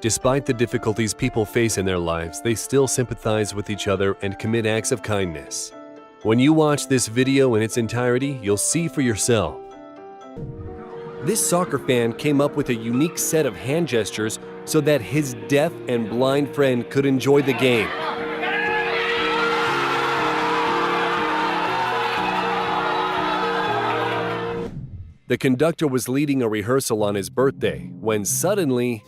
Despite the difficulties people face in their lives, they still sympathize with each other and commit acts of kindness. When you watch this video in its entirety, you'll see for yourself. This soccer fan came up with a unique set of hand gestures so that his deaf and blind friend could enjoy the game. The conductor was leading a rehearsal on his birthday when suddenly,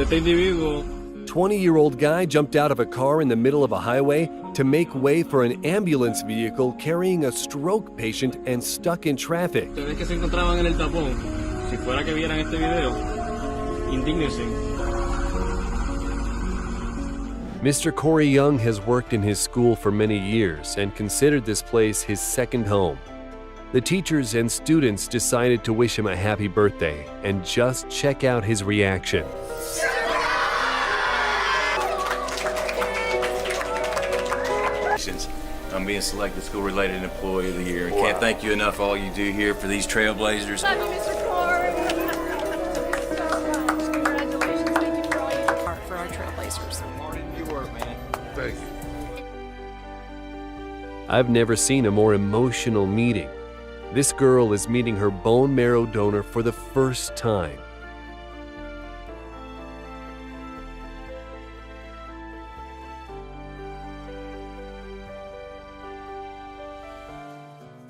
Este individuo 20-year-old guy jumped out of a car in the middle of a highway to make way for an ambulance vehicle carrying a stroke patient and stuck in traffic. ustedes que se encontraban en el tapón, si fuera que vieran este video, indígnense. Mr. Corey Young has worked in his school for many years and considered this place his second home. The teachers and students decided to wish him a happy birthday, and just check out his reaction. I'm being selected School-Related Employee of the Year. Wow. Can't thank you enough for all you do here for these trailblazers. Love you, Mr. Corey. Congratulations. Thank you for all you do for our trailblazers. Martin, you work, man. Thank you. I've never seen a more emotional meeting. This girl is meeting her bone marrow donor for the first time.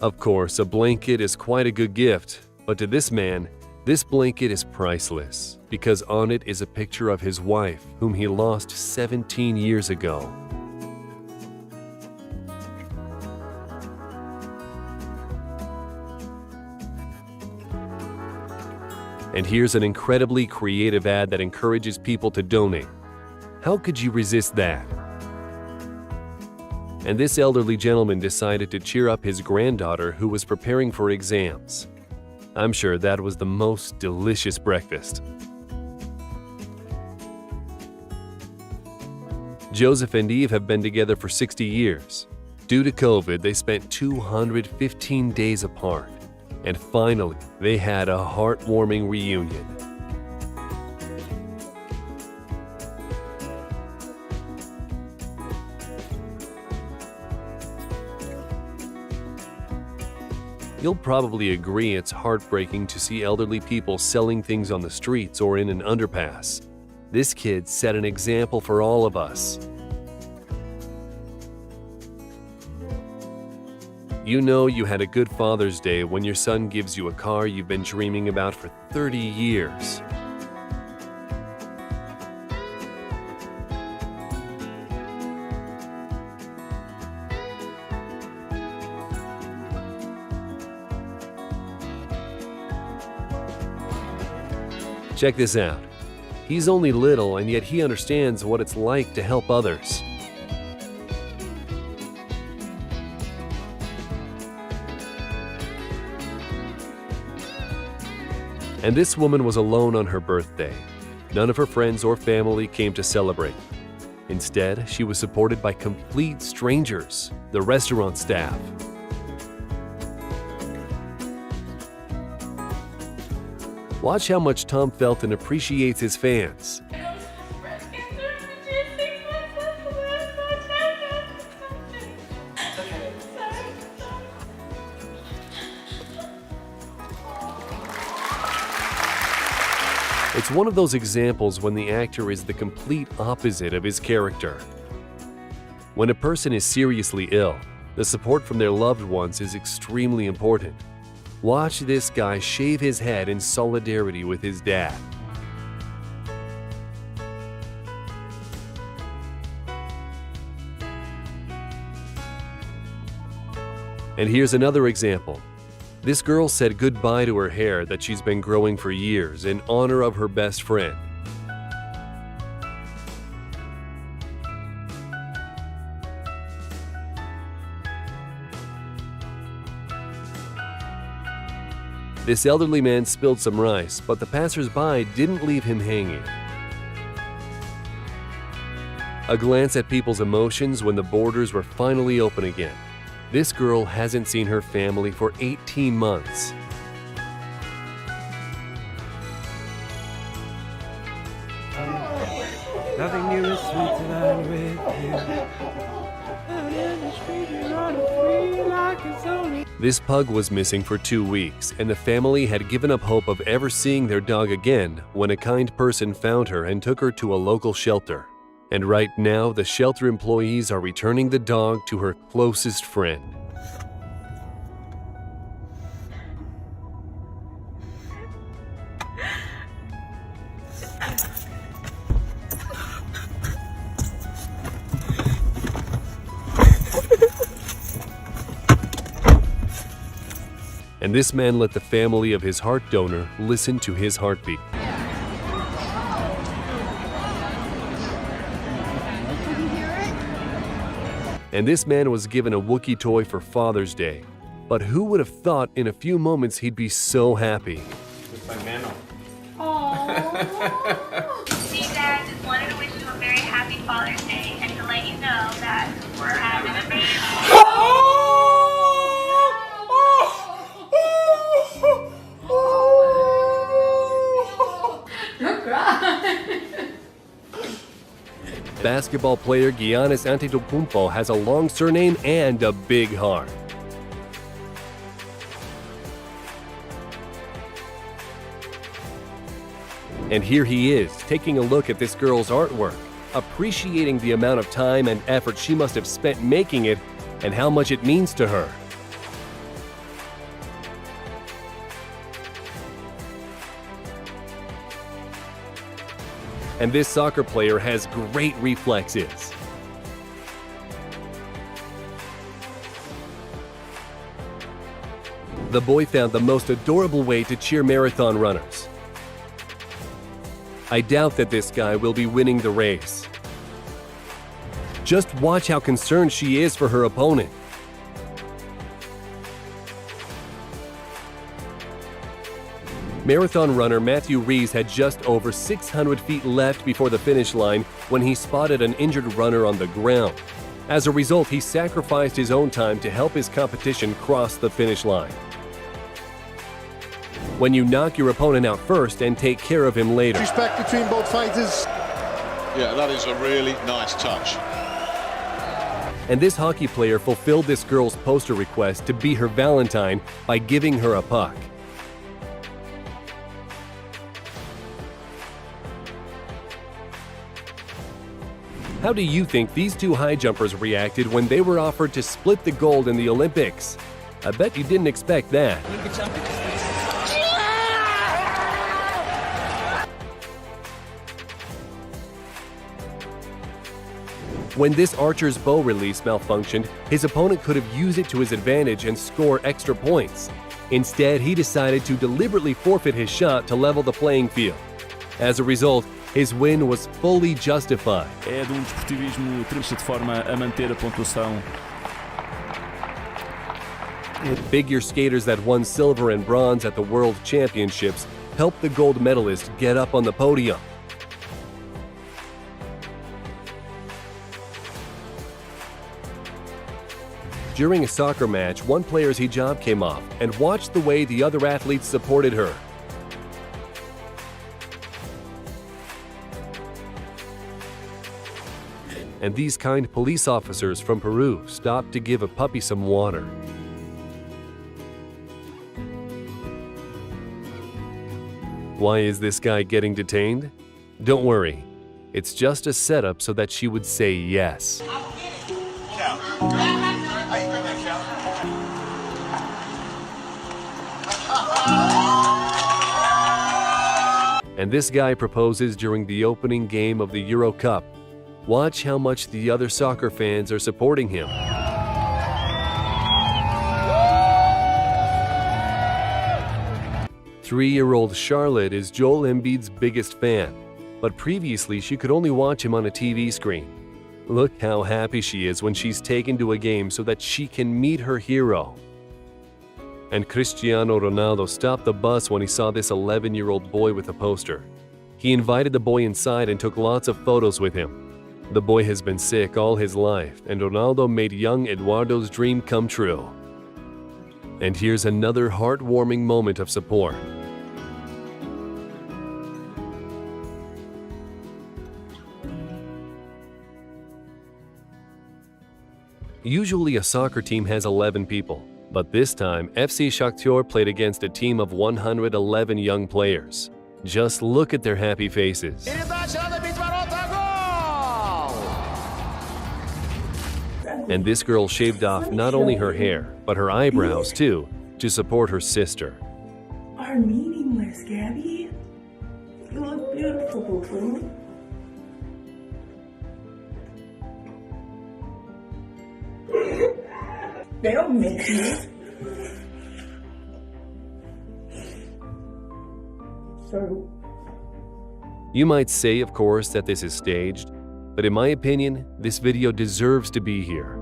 Of course, a blanket is quite a good gift, but to this man, this blanket is priceless because on it is a picture of his wife, whom he lost 17 years ago. And here's an incredibly creative ad that encourages people to donate. How could you resist that? And this elderly gentleman decided to cheer up his granddaughter who was preparing for exams. I'm sure that was the most delicious breakfast. Joseph and Eve have been together for 60 years. Due to COVID, they spent 215 days apart. And finally, they had a heartwarming reunion. You'll probably agree it's heartbreaking to see elderly people selling things on the streets or in an underpass. This kid set an example for all of us. You know you had a good Father's Day when your son gives you a car you've been dreaming about for 30 years. Check this out. He's only little, and yet he understands what it's like to help others. And this woman was alone on her birthday. None of her friends or family came to celebrate. Instead, she was supported by complete strangers, the restaurant staff. Watch how much Tom Felton appreciates his fans. It's one of those examples when the actor is the complete opposite of his character. When a person is seriously ill, the support from their loved ones is extremely important. Watch this guy shave his head in solidarity with his dad. And here's another example. This girl said goodbye to her hair that she's been growing for years in honor of her best friend. This elderly man spilled some rice, but the passers-by didn't leave him hanging. A glance at people's emotions when the borders were finally open again. This girl hasn't seen her family for 18 months. Nothing new is sweet than I'm with you. Out in the street, you're running free like it's only. This pug was missing for 2 weeks, and the family had given up hope of ever seeing their dog again when a kind person found her and took her to a local shelter. And right now, the shelter employees are returning the dog to her closest friend. And this man let the family of his heart donor listen to his heartbeat. And this man was given a Wookiee toy for Father's Day. But who would have thought in a few moments he'd be so happy? See, Dad, just wanted to wish you a very happy Father's Day and to let you know that we're having a baby. Basketball player Giannis Antetokounmpo has a long surname and a big heart. And here he is, taking a look at this girl's artwork, appreciating the amount of time and effort she must have spent making it and how much it means to her. And this soccer player has great reflexes. The boy found the most adorable way to cheer marathon runners. I doubt that this guy will be winning the race. Just watch how concerned she is for her opponent. Marathon runner Matthew Rees had just over 600 feet left before the finish line when he spotted an injured runner on the ground. As a result, he sacrificed his own time to help his competition cross the finish line. When you knock your opponent out first and take care of him later. Respect between both fighters. Yeah, that is a really nice touch. And this hockey player fulfilled this girl's poster request to be her Valentine by giving her a puck. How do you think these two high jumpers reacted when they were offered to split the gold in the Olympics? I bet you didn't expect that. When this archer's bow release malfunctioned, his opponent could have used it to his advantage and score extra points. Instead, he decided to deliberately forfeit his shot to level the playing field. As a result, his win was fully justified. É de desportivismo de forma a manter a pontuação. Figure skaters that won silver and bronze at the World Championships helped the gold medalist get up on the podium. During a soccer match, one player's hijab came off, and watch the way the other athletes supported her. And these kind police officers from Peru stopped to give a puppy some water. Why is this guy getting detained? Don't worry, it's just a setup so that she would say yes. And this guy proposes during the opening game of the Euro Cup. Watch how much the other soccer fans are supporting him. Three-year-old Charlotte is Joel Embiid's biggest fan, but previously she could only watch him on a TV screen. Look how happy she is when she's taken to a game so that she can meet her hero. And Cristiano Ronaldo stopped the bus when he saw this 11-year-old boy with a poster. He invited the boy inside and took lots of photos with him. The boy has been sick all his life, and Ronaldo made young Eduardo's dream come true. And here's another heartwarming moment of support. Usually a soccer team has 11 people, but this time FC Shakhtar played against a team of 111 young players. Just look at their happy faces. And this girl shaved off not only her hair, but her eyebrows too, to support her sister. Our meeting list, Gabby. You look beautiful, boo-boo. They don't make you. So. You might say, of course, that this is staged, but in my opinion, this video deserves to be here.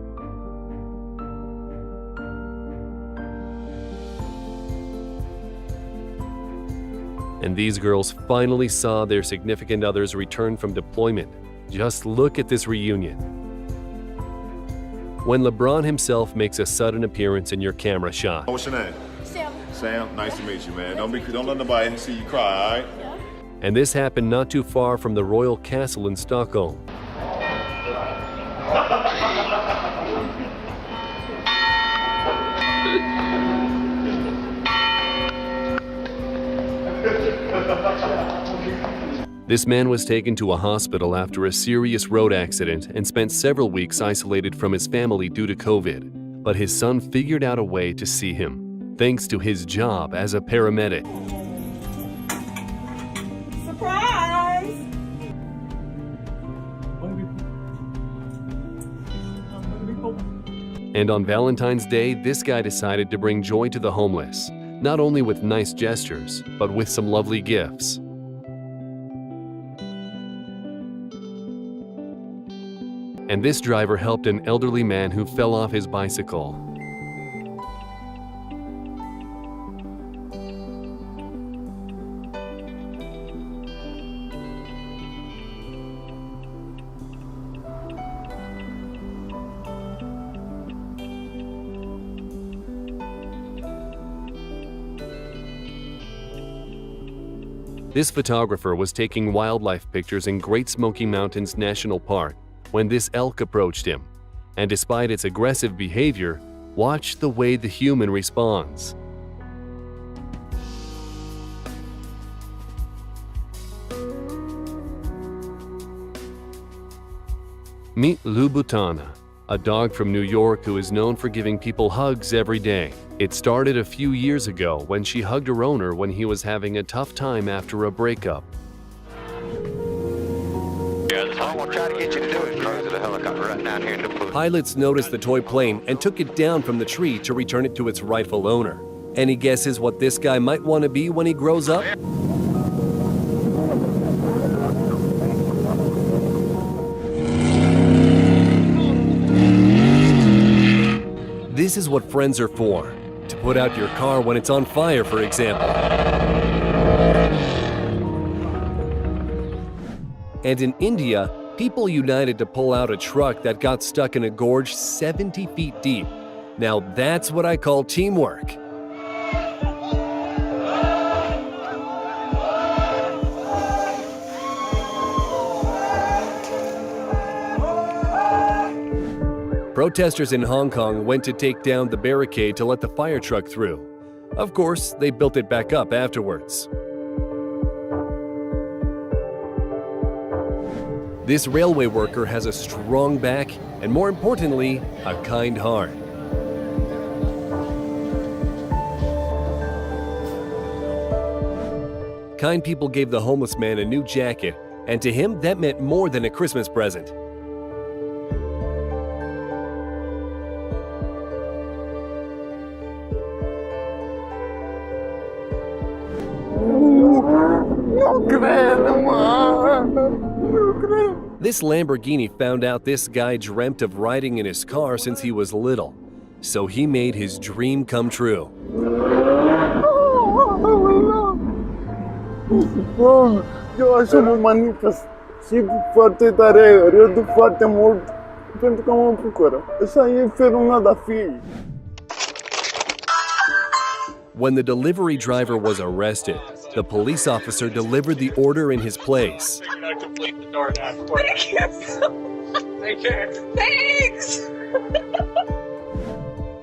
And these girls finally saw their significant others return from deployment. Just look at this reunion. When LeBron himself makes a sudden appearance in your camera shot. What's your name? Sam. Sam, nice to meet you, man. Don't let nobody see you cry, all right? And this happened not too far from the royal castle in Stockholm. This man was taken to a hospital after a serious road accident and spent several weeks isolated from his family due to COVID. But his son figured out a way to see him, thanks to his job as a paramedic. Surprise! And on Valentine's Day, this guy decided to bring joy to the homeless, not only with nice gestures, but with some lovely gifts. And this driver helped an elderly man who fell off his bicycle. This photographer was taking wildlife pictures in Great Smoky Mountains National Park when this elk approached him, and despite its aggressive behavior, watch the way the human responds. Meet Louboutin, a dog from New York who is known for giving people hugs every day. It started a few years ago when she hugged her owner when he was having a tough time after a breakup. Pilots noticed the toy plane and took it down from the tree to return it to its rightful owner. Any guesses what this guy might want to be when he grows up? This is what friends are for. To put out your car when it's on fire, for example. And in India, people united to pull out a truck that got stuck in a gorge 70 feet deep. Now that's what I call teamwork. Protesters in Hong Kong went to take down the barricade to let the fire truck through. Of course, they built it back up afterwards. This railway worker has a strong back and, more importantly, a kind heart. Kind people gave the homeless man a new jacket, and to him that meant more than a Christmas present. This Lamborghini found out this guy dreamt of riding in his car since he was little, so he made his dream come true. Eu acho uma manicas. Sigo forte tarefa, eu do forte morto. Tento como uma procura. Isso aí é nada filho. When the delivery driver was arrested, the police officer delivered the order in his place. Thanks!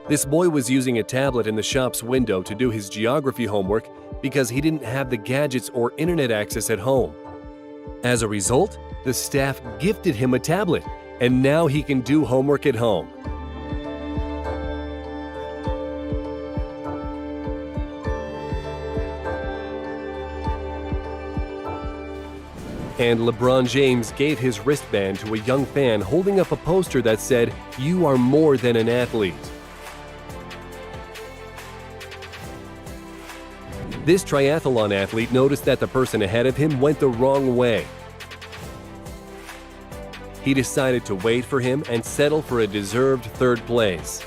This boy was using a tablet in the shop's window to do his geography homework because he didn't have the gadgets or internet access at home. As a result, the staff gifted him a tablet, and now he can do homework at home. And LeBron James gave his wristband to a young fan holding up a poster that said, "You are more than an athlete." This triathlon athlete noticed that the person ahead of him went the wrong way. He decided to wait for him and settle for a deserved third place.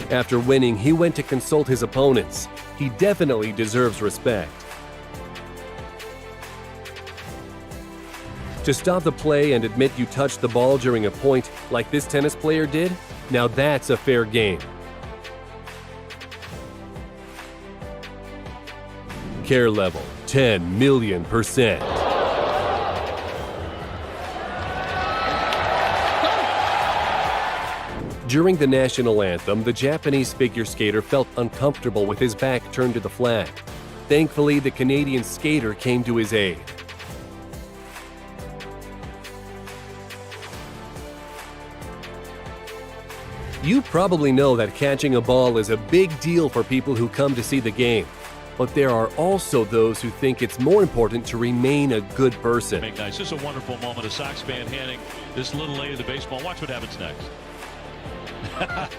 After winning, he went to consult his opponents. He definitely deserves respect. To stop the play and admit you touched the ball during a point like this tennis player did, now that's a fair game. Care level 10 million%. During the national anthem, the Japanese figure skater felt uncomfortable with his back turned to the flag. Thankfully, the Canadian skater came to his aid. You probably know that catching a ball is a big deal for people who come to see the game. But there are also those who think it's more important to remain a good person. Nice. This is a wonderful moment. A Sox fan handing this little lady the baseball. Watch what happens next.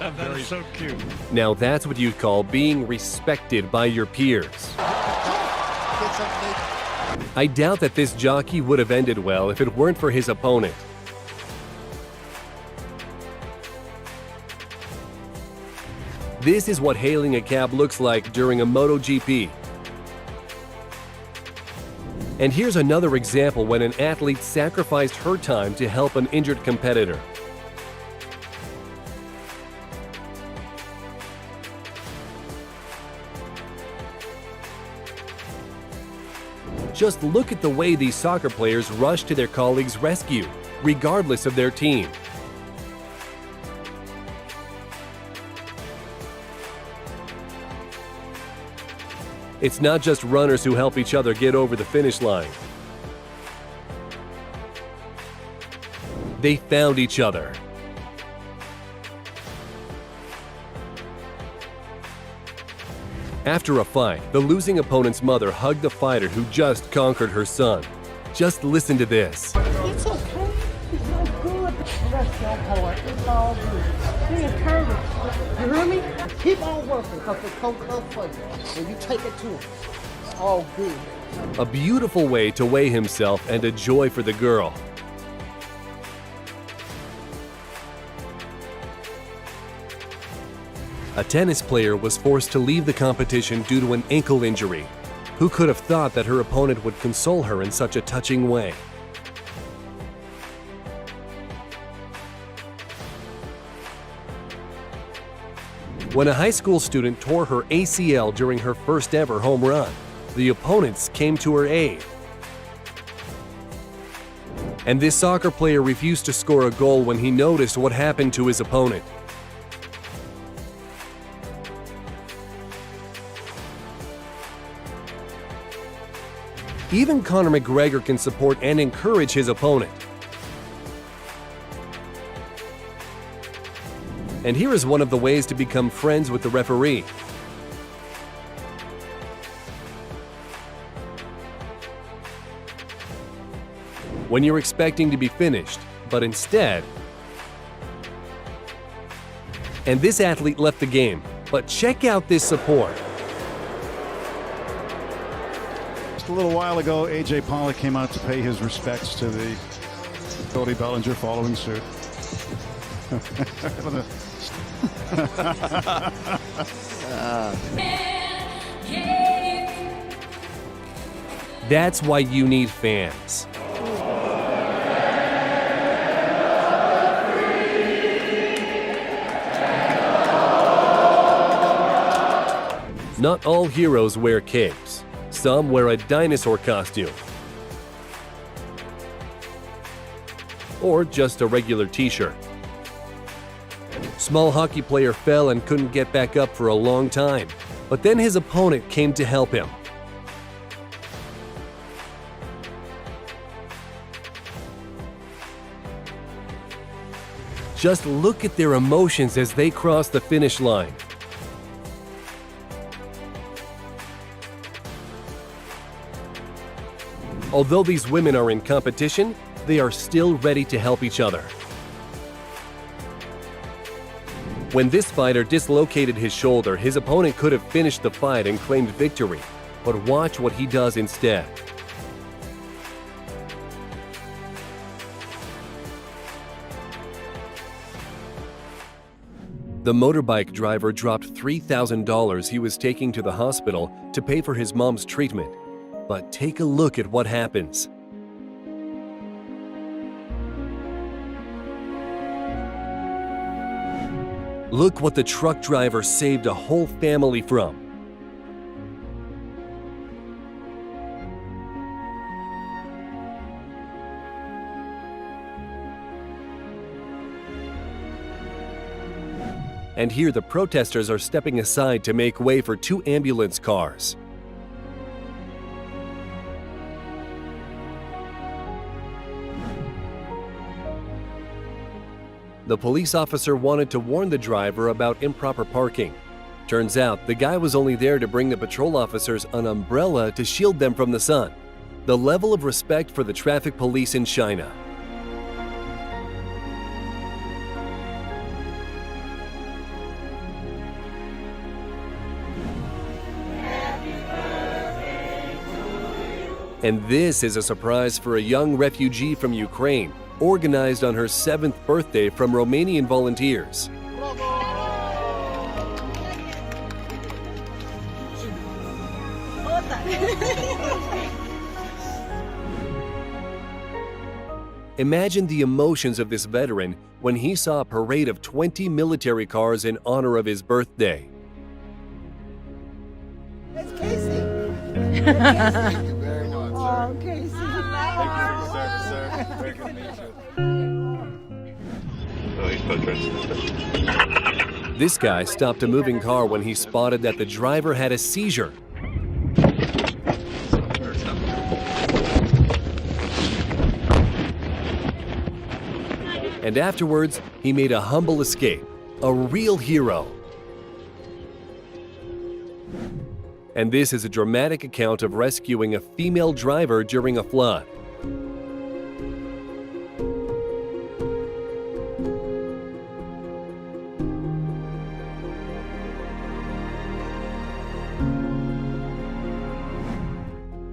That is so cute. Now that's what you'd call being respected by your peers. I doubt that this jockey would have ended well if it weren't for his opponent. This is what hailing a cab looks like during a MotoGP. And here's another example when an athlete sacrificed her time to help an injured competitor. Just look at the way these soccer players rush to their colleagues' rescue, regardless of their team. It's not just runners who help each other get over the finish line. They found each other. After a fight, the losing opponent's mother hugged the fighter who just conquered her son. Just listen to this. It's okay. It's all good. Rest your heart. It's all good. Be encouraged. You hear me? Keep on working because the coach comes for you. And you take it to him. It's all good. A beautiful way to weigh himself and a joy for the girl. A tennis player was forced to leave the competition due to an ankle injury. Who could have thought that her opponent would console her in such a touching way? When a high school student tore her ACL during her first ever home run, the opponents came to her aid. And this soccer player refused to score a goal when he noticed what happened to his opponent. Even Conor McGregor can support and encourage his opponent. And here is one of the ways to become friends with the referee. When you're expecting to be finished, but instead... And this athlete left the game, but check out this support. Just a little while ago, A.J. Pollock came out to pay his respects to the Cody Bellinger following suit. That's why you need fans. Not all heroes wear capes. Some wear a dinosaur costume. Or just a regular t-shirt. Small hockey player fell and couldn't get back up for a long time, but then his opponent came to help him. Just look at their emotions as they cross the finish line. Although these women are in competition, they are still ready to help each other. When this fighter dislocated his shoulder, his opponent could have finished the fight and claimed victory. But watch what he does instead. The motorbike driver dropped $3,000 he was taking to the hospital to pay for his mom's treatment. But take a look at what happens. Look what the truck driver saved a whole family from. And here the protesters are stepping aside to make way for 2 ambulance cars. The police officer wanted to warn the driver about improper parking. Turns out the guy was only there to bring the patrol officers an umbrella to shield them from the sun. The level of respect for the traffic police in China. And this is a surprise for a young refugee from Ukraine, organized on her 7th birthday from Romanian volunteers. Imagine the emotions of this veteran when he saw a parade of 20 military cars in honor of his birthday. It's Casey. Thank you very much. Oh, Casey. Thank you for your service, sir. Very good to meet you. This guy stopped a moving car when he spotted that the driver had a seizure. And afterwards, he made a humble escape. A real hero. And this is a dramatic account of rescuing a female driver during a flood.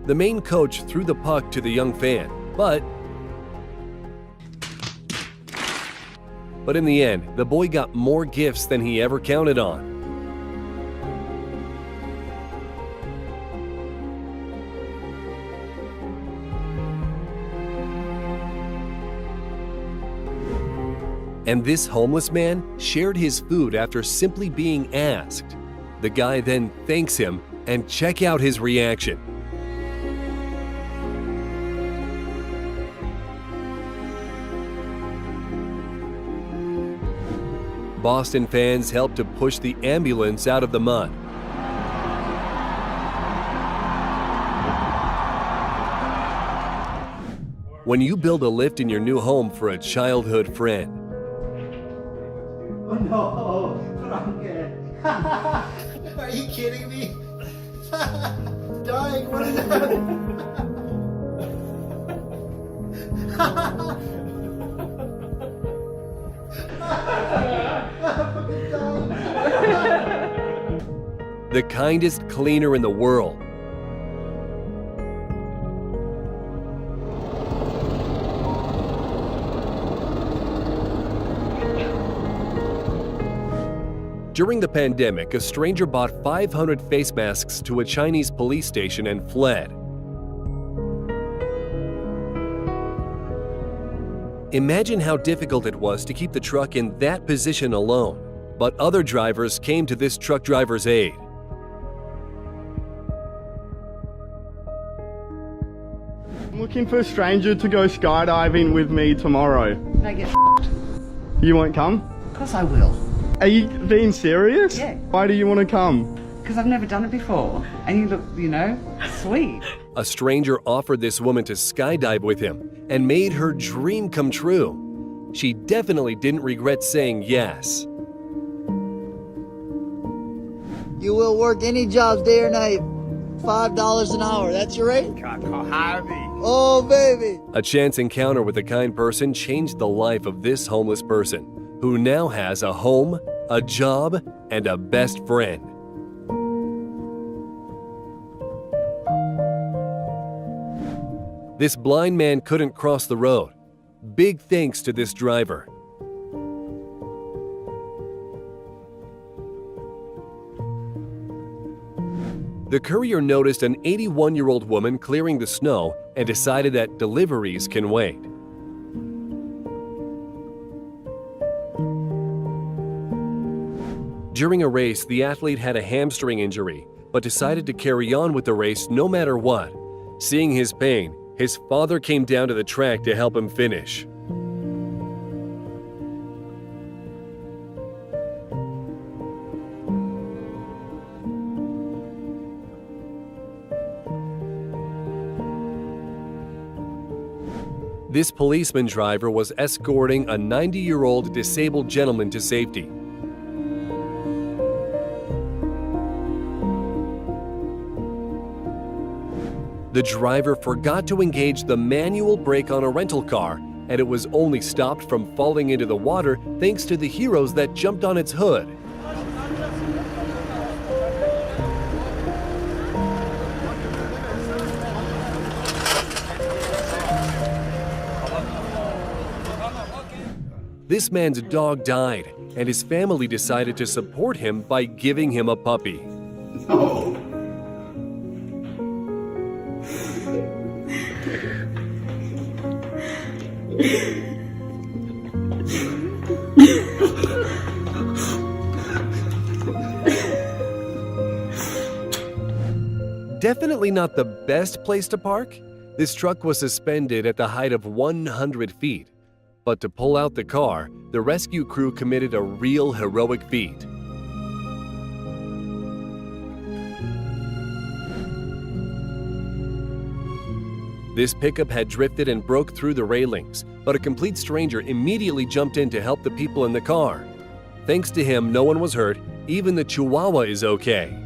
The main coach threw the puck to the young fan, but in the end, the boy got more gifts than he ever counted on. And this homeless man shared his food after simply being asked. The guy then thanks him, and check out his reaction. Boston fans helped to push the ambulance out of the mud. When you build a lift in your new home for a childhood friend, Oh no, I'm good. Are you kidding me? Dying, what is that? the kindest cleaner in the world. During the pandemic, a stranger bought 500 face masks to a Chinese police station and fled. Imagine how difficult it was to keep the truck in that position alone, but other drivers came to this truck driver's aid. I'm looking for a stranger to go skydiving with me tomorrow. I get You won't come? Of course I will. Are you being serious? Yeah. Why do you want to come? Because I've never done it before. And you look, you know, sweet. A stranger offered this woman to skydive with him and made her dream come true. She definitely didn't regret saying yes. You will work any jobs day or night. $5 an hour, that's your rate? Oh, baby. A chance encounter with a kind person changed the life of this homeless person, who now has a home, a job, and a best friend. This blind man couldn't cross the road. Big thanks to this driver. The courier noticed an 81-year-old woman clearing the snow and decided that deliveries can wait. During a race, the athlete had a hamstring injury, but decided to carry on with the race no matter what. Seeing his pain, his father came down to the track to help him finish. This policeman driver was escorting a 90-year-old disabled gentleman to safety. The driver forgot to engage the manual brake on a rental car, and it was only stopped from falling into the water thanks to the heroes that jumped on its hood. This man's dog died, and his family decided to support him by giving him a puppy. No. Definitely not the best place to park. This truck was suspended at the height of 100 feet. But to pull out the car, the rescue crew committed a real heroic feat. This pickup had drifted and broke through the railings, but a complete stranger immediately jumped in to help the people in the car. Thanks to him, no one was hurt. Even the Chihuahua is okay.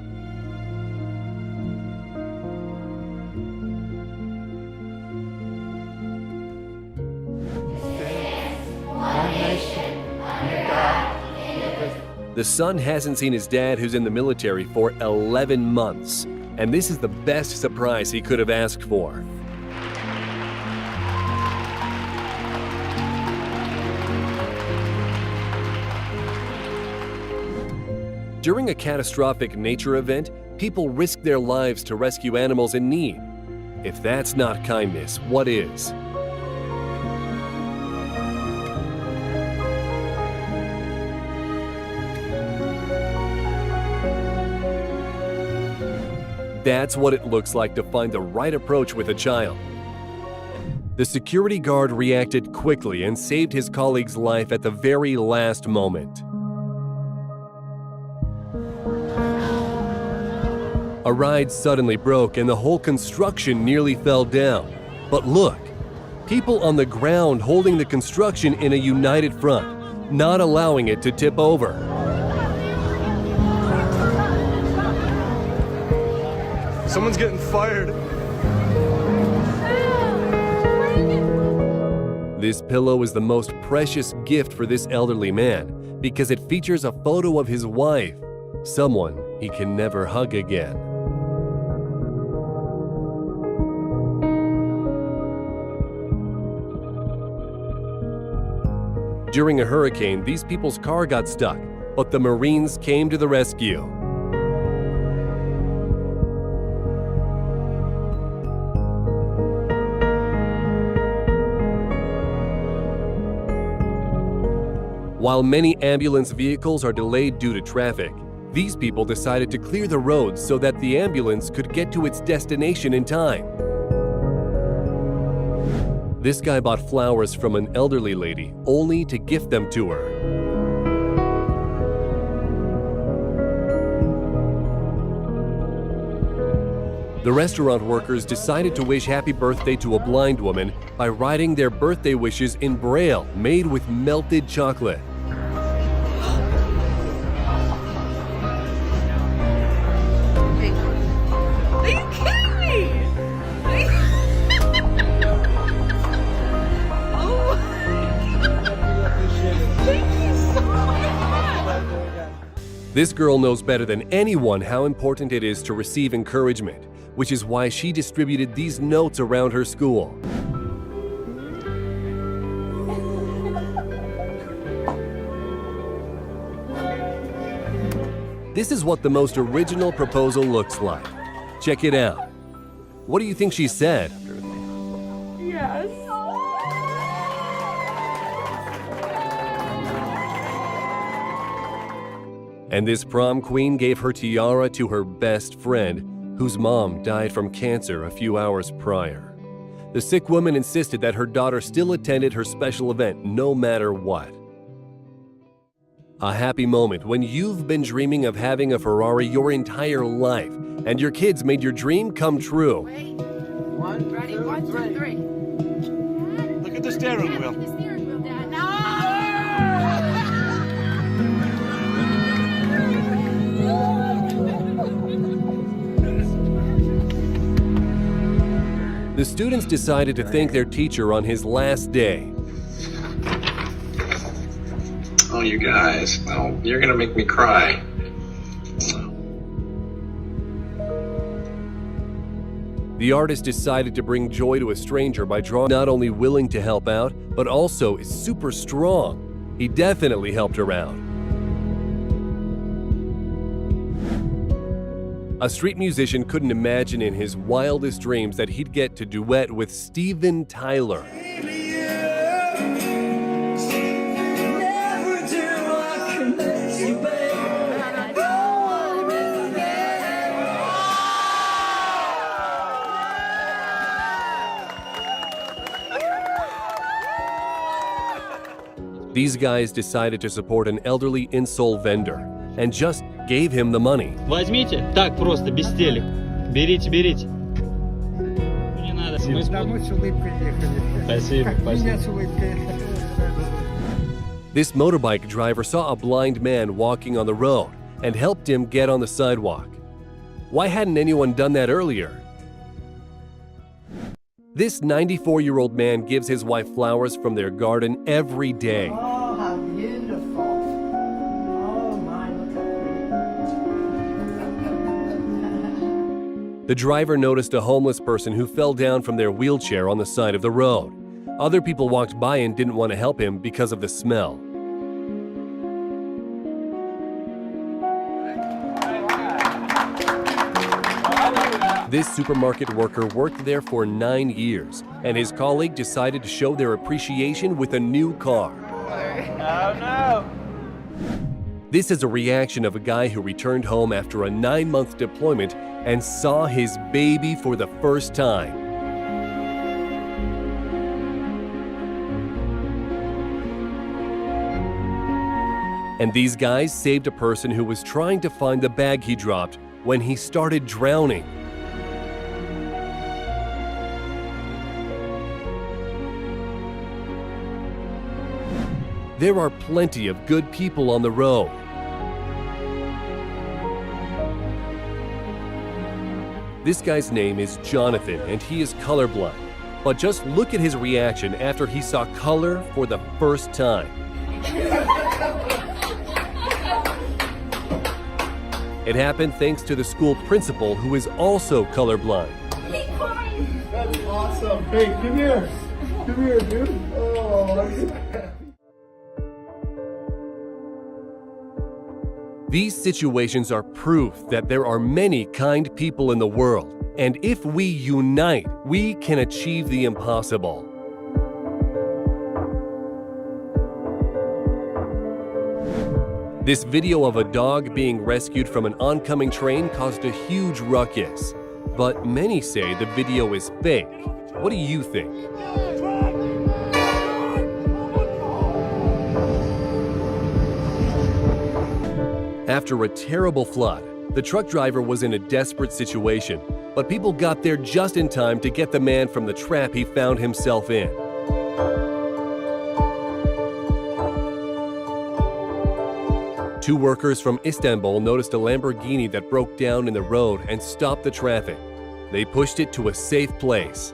The son hasn't seen his dad, who's in the military, for 11 months, and this is the best surprise he could have asked for. During a catastrophic nature event, people risk their lives to rescue animals in need. If that's not kindness, what is? That's what it looks like to find the right approach with a child. The security guard reacted quickly and saved his colleague's life at the very last moment. A ride suddenly broke and the whole construction nearly fell down. But look, people on the ground holding the construction in a united front, not allowing it to tip over. Someone's getting fired. This pillow is the most precious gift for this elderly man because it features a photo of his wife, someone he can never hug again. During a hurricane, these people's car got stuck, but the Marines came to the rescue. While many ambulance vehicles are delayed due to traffic, these people decided to clear the roads so that the ambulance could get to its destination in time. This guy bought flowers from an elderly lady only to gift them to her. The restaurant workers decided to wish happy birthday to a blind woman by writing their birthday wishes in Braille made with melted chocolate. Are you kidding me? Oh thank you so much. This girl knows better than anyone how important it is to receive encouragement, which is why she distributed these notes around her school. This is what the most original proposal looks like. Check it out. What do you think she said? Yes. And this prom queen gave her tiara to her best friend, whose mom died from cancer a few hours prior. The sick woman insisted that her daughter still attended her special event no matter what. A happy moment when you've been dreaming of having a Ferrari your entire life, and your kids made your dream come true. Ready? 1, 2, 3. Look at the steering wheel. The steering wheel, Dad. No! The students decided to thank their teacher on his last day. Oh, you guys. Oh, you're gonna make me cry. The artist decided to bring joy to a stranger by drawing, not only willing to help out, but also is super strong. He definitely helped her out. A street musician couldn't imagine in his wildest dreams that he'd get to duet with Steven Tyler. These guys decided to support an elderly insole vendor and just gave him the money. Возьмите, так просто, без телек. Берите, берите. Не надо. Спасибо, спасибо. This motorbike driver saw a blind man walking on the road and helped him get on the sidewalk. Why hadn't anyone done that earlier? This 94-year-old man gives his wife flowers from their garden every day. Oh, how beautiful. Oh, my, look The driver noticed a homeless person who fell down from their wheelchair on the side of the road. Other people walked by and didn't want to help him because of the smell. This supermarket worker worked there for 9 years, and his colleague decided to show their appreciation with a new car. Oh no! This is a reaction of a guy who returned home after a 9-month deployment and saw his baby for the first time. And these guys saved a person who was trying to find the bag he dropped when he started drowning. There are plenty of good people on the road. This guy's name is Jonathan, and he is colorblind. But just look at his reaction after he saw color for the first time. It happened thanks to the school principal, who is also colorblind. That's awesome. Hey, come here. Come here, dude. Oh, These situations are proof that there are many kind people in the world, and if we unite, we can achieve the impossible. This video of a dog being rescued from an oncoming train caused a huge ruckus, but many say the video is fake. What do you think? After a terrible flood, the truck driver was in a desperate situation, but people got there just in time to get the man from the trap he found himself in. Two workers from Istanbul noticed a Lamborghini that broke down in the road and stopped the traffic. They pushed it to a safe place.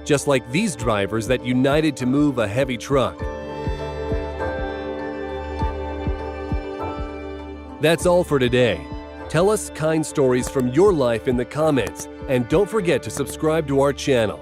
Just like these drivers that united to move a heavy truck. That's all for today. Tell us kind stories from your life in the comments, and don't forget to subscribe to our channel.